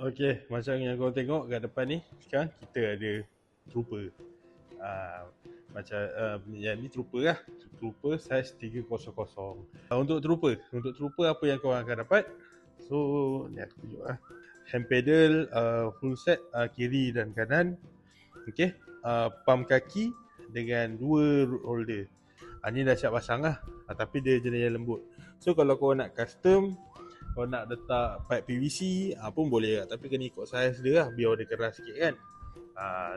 Okey, macam yang korang tengok kat depan ni, sekarang kita ada trooper. Macam yang ni trooper lah. Trooper saiz 300. Untuk trooper apa yang korang akan dapat? So, ni aku tunjuk lah. Hand pedal full set kiri dan kanan. Okey, pump kaki dengan 2 root holder. Ni dah siap pasang lah, tapi dia jenis yang lembut. So kalau korang nak custom, kau nak letak pipe PVC pun boleh lah, tapi kena ikut saiz dia lah, biar dia keras sikit kan.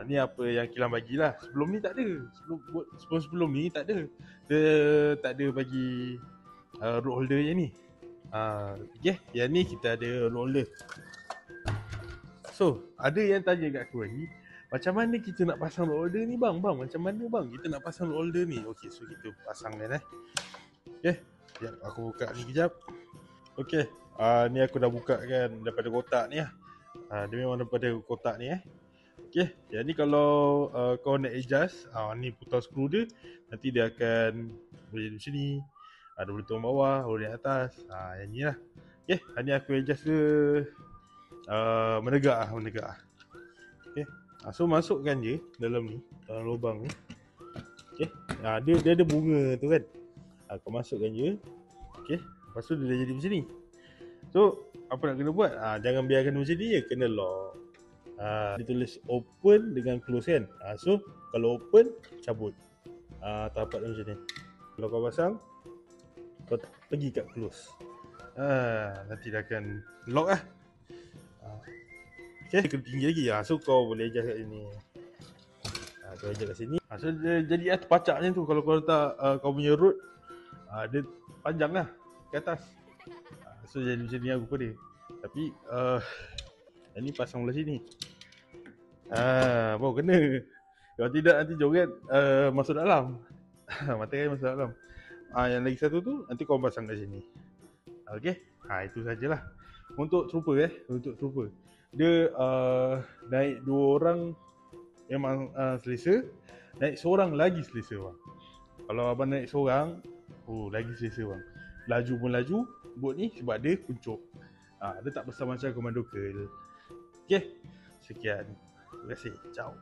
Ni apa yang Kilang bagilah. Sebelum ni tak ada. Sebelum ni tak ada. Dia tak ada bagi road holder yang ni. Okay, yang ni kita ada road holder. So, ada yang tanya kat aku lagi, macam mana kita nak pasang road holder ni bang? Macam mana bang kita nak pasang road holder ni? Okay, so kita pasang kan Okay, sekejap aku buka ni kejap. Okay, ni aku dah buka kan daripada kotak ni lah. Dia memang daripada kotak ni Okay, jadi kalau kau nak adjust, ni putar skru dia, nanti dia akan boleh di sini, ada boleh turun bawah, boleh atas. Yang ni lah. Okay, ni aku adjust dia menegak lah. Okay, so masukkan je dalam ni, dalam lubang ni. Okay, dia ada bunga tu kan. Kau masukkan je. Okay, lepas tu dia dah jadi macam ni. So, apa nak kena buat? Jangan biarkan macam ni je, kena lock. Dia tulis open dengan close kan. So, kalau open, cabut. Tapak dia macam ni. Kalau kau pasang, kau pergi kat close. Nanti dia akan lock lah. Okay, kena tinggi lagi. So, kau boleh adjust kat sini. Kau adjust kat sini. So, dia jadi terpacak macam tu. Kalau kau letak kau punya road, dia panjang lah ke atas. So, jadi macam ni aku dia. Tapi, yang ni pasang belah sini. Baru kena. Kalau tidak nanti joget masuk dalam. Mata masuk dalam. Yang lagi satu tu nanti kau pasang kat sini. Okay, itu sajalah. Untuk trooper dia naik 2 orang memang selesa. Naik seorang lagi selesa bang. Kalau abang naik seorang, lagi selesa bang. Laju pun laju bot ni sebab dia kuncup. Dia tak besar macam komando curl. Okay, sekian. Terima kasih. Ciao.